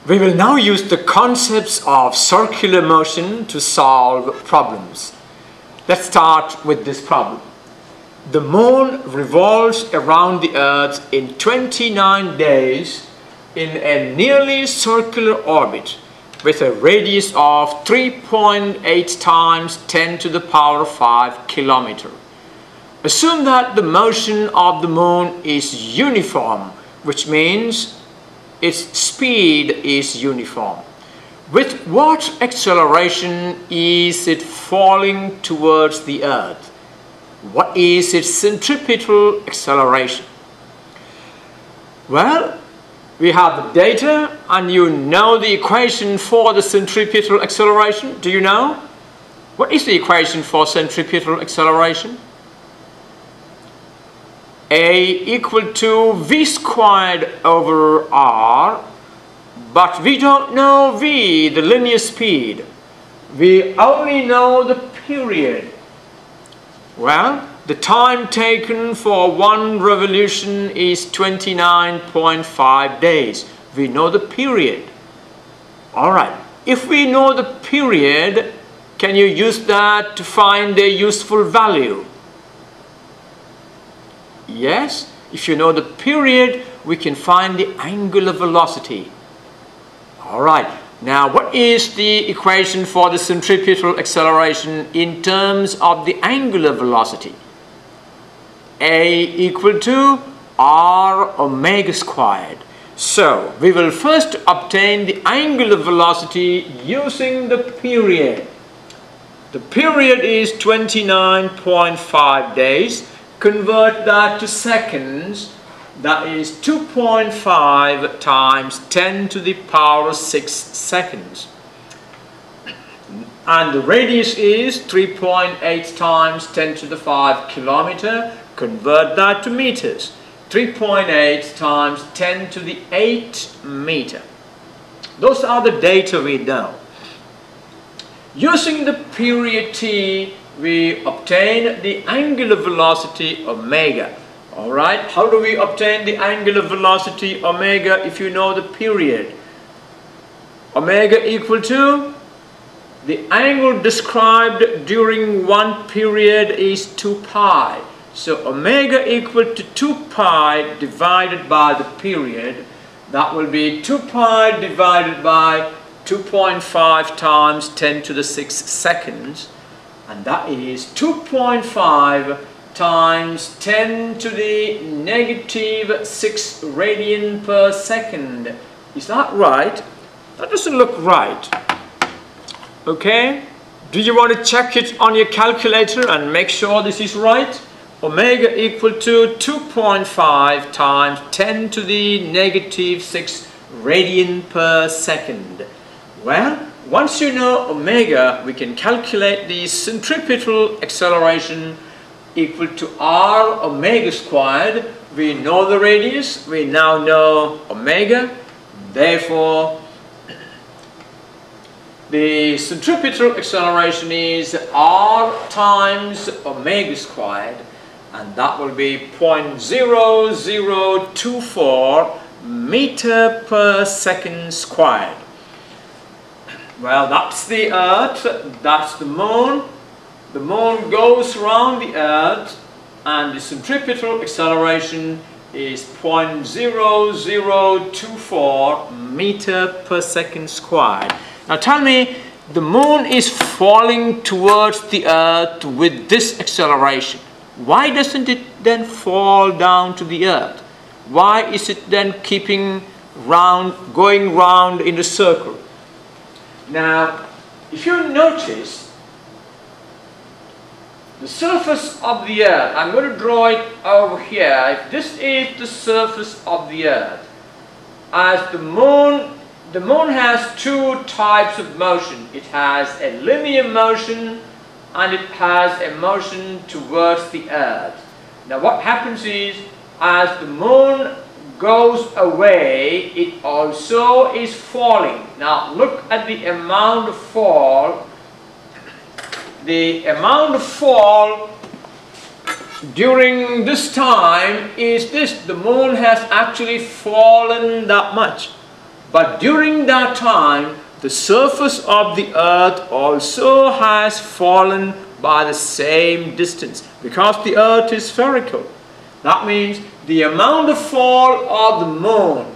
We will now use the concepts of circular motion to solve problems. Let's start with this problem. The moon revolves around the earth in 29 days in a nearly circular orbit with a radius of 3.8 times 10 to the power 5 kilometer. Assume that the motion of the moon is uniform, which means its speed is uniform. With what acceleration is it falling towards the earth? What is its centripetal acceleration? Well, we have the data and you know the equation for the centripetal acceleration. Do you know? What is the equation for centripetal acceleration? A equal to v squared over r, but we don't know v, the linear speed. We only know the period. Well, the time taken for one revolution is 29.5 days. We know the period. Alright, if we know the period, can you use that to find a useful value? Yes, if you know the period, we can find the angular velocity. Alright, now what is the equation for the centripetal acceleration in terms of the angular velocity? A equal to r omega squared. So, we will first obtain the angular velocity using the period. The period is 29.5 days. Convert that to seconds, that is 2.5 times 10 to the power 6 seconds. And the radius is 3.8 times 10 to the 5 kilometer. Convert that to meters. 3.8 times 10 to the 8 meter. Those are the data we know. Using the period t, we obtain the angular velocity omega. Alright, how do we obtain the angular velocity omega if you know the period? Omega equal to the angle described during one period is 2 pi. So omega equal to 2 pi divided by the period. That will be 2 pi divided by 2.5 times 10 to the 6 seconds. And that is 2.5 times 10 to the negative 6 radian per second. Is that right? That doesn't look right. Okay? Do you want to check it on your calculator and make sure this is right? Omega equal to 2.5 times 10 to the negative 6 radian per second. Well, once you know omega, we can calculate the centripetal acceleration equal to r omega squared. We know the radius, we now know omega. Therefore, the centripetal acceleration is r times omega squared, and that will be 0.0024 meter per second squared. Well, that's the earth, that's the moon. The moon goes around the earth and the centripetal acceleration is 0.0024 meter per second squared. Now tell me, the moon is falling towards the earth with this acceleration. Why doesn't it then fall down to the earth? Why is it then keeping going round in a circle? Now, if you notice, the surface of the earth, I'm going to draw it over here. If this is the surface of the earth, as the moon has two types of motion. It has a linear motion and it has a motion towards the earth. Now what happens is, as the moon goes away, it also is falling. Now look at the amount of fall. The amount of fall during this time is this. The moon has actually fallen that much. But during that time, the surface of the earth also has fallen by the same distance, because the earth is spherical. That means the amount of fall of the moon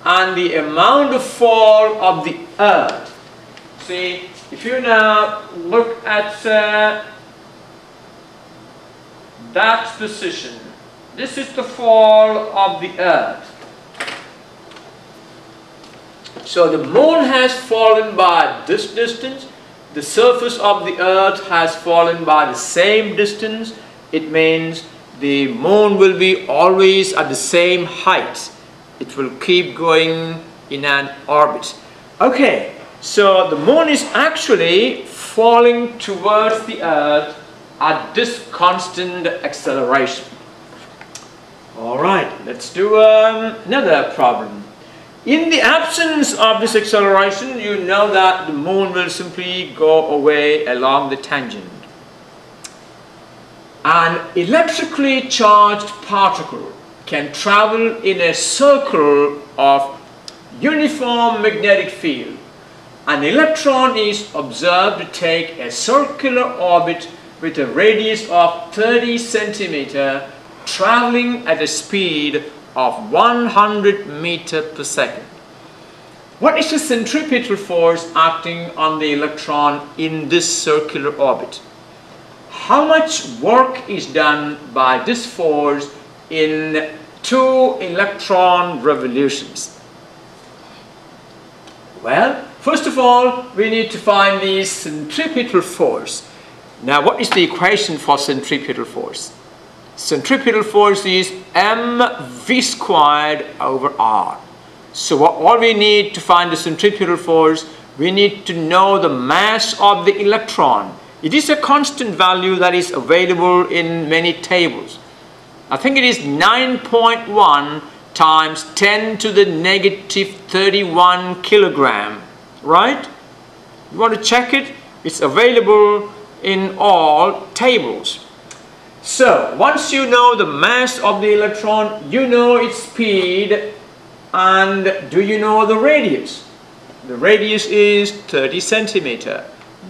and the amount of fall of the earth. See, if you now look at that position, this is the fall of the earth. So the moon has fallen by this distance, the surface of the earth has fallen by the same distance. It means the moon will be always at the same height. It will keep going in an orbit. Okay, so the moon is actually falling towards the earth at this constant acceleration. Alright, let's do another problem. In the absence of this acceleration, you know that the moon will simply go away along the tangent. An electrically charged particle can travel in a circle of uniform magnetic field. An electron is observed to take a circular orbit with a radius of 30 centimeters, traveling at a speed of 100 meters per second. What is the centripetal force acting on the electron in this circular orbit? How much work is done by this force in 2 electron revolutions? Well, first of all, we need to find the centripetal force. Now, what is the equation for centripetal force? Centripetal force is mv squared over r. So all we need to find the centripetal force, we need to know the mass of the electron. It is a constant value that is available in many tables. I think it is 9.1 times 10 to the negative 31 kilogram, right? You want to check it? It's available in all tables. So, once you know the mass of the electron, you know its speed, and do you know the radius? The radius is 30 centimeters.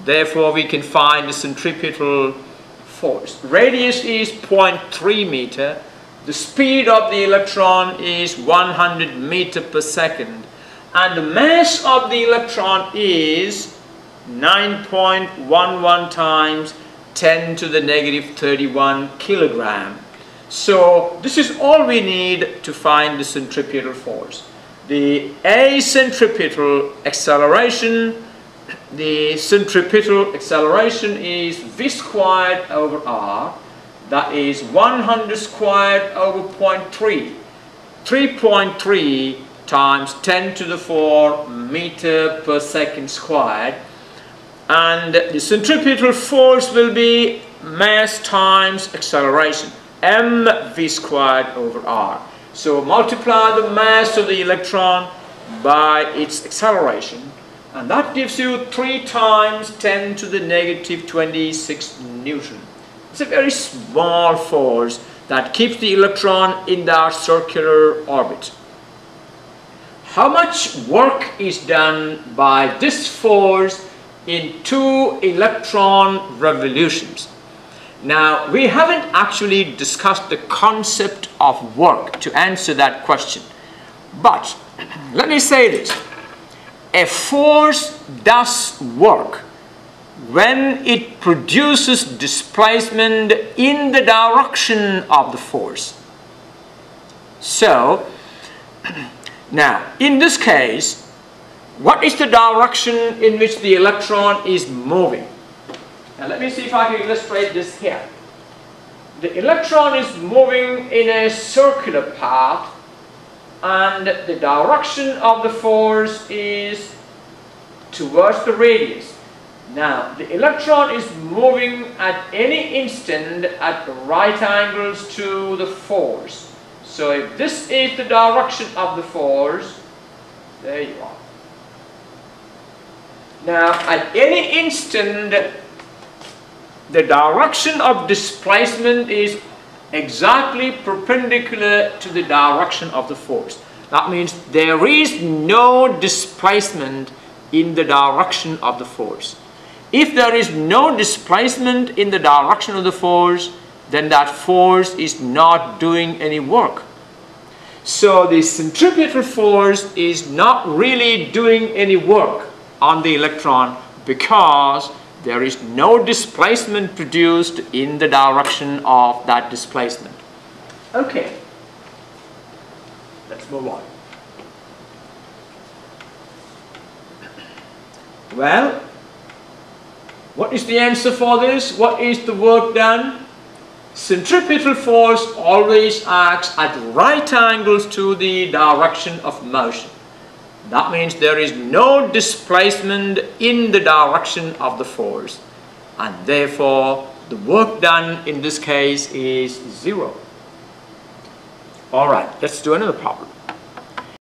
Therefore, we can find the centripetal force. Radius is 0.3 meter. The speed of the electron is 100 meters per second. And the mass of the electron is 9.11 times 10 to the negative 31 kilogram. So this is all we need to find the centripetal force. The acentripetal acceleration, the centripetal acceleration is v squared over r. That is 100 squared over 0.3. 3.3 times 10 to the 4 meter per second squared. And the centripetal force will be mass times acceleration, mv squared over r. So multiply the mass of the electron by its acceleration, and that gives you 3 times 10 to the negative 26 Newton. It's a very small force that keeps the electron in that circular orbit. How much work is done by this force in 2 electron revolutions? Now, we haven't actually discussed the concept of work to answer that question. But let me say this. A force does work when it produces displacement in the direction of the force. So, now, in this case, what is the direction in which the electron is moving? Now let me see if I can illustrate this here. The electron is moving in a circular path, and the direction of the force is towards the radius. Now, the electron is moving at any instant at right angles to the force. So if this is the direction of the force, there you are. Now, at any instant, the direction of displacement is exactly perpendicular to the direction of the force. That means there is no displacement in the direction of the force. If there is no displacement in the direction of the force, then that force is not doing any work. So the centripetal force is not really doing any work on the electron because there is no displacement produced in the direction of that displacement. Okay, let's move on. Well, what is the answer for this? What is the work done? Centripetal force always acts at right angles to the direction of motion. That means there is no displacement in the direction of the force, and therefore the work done in this case is 0. Alright, let's do another problem.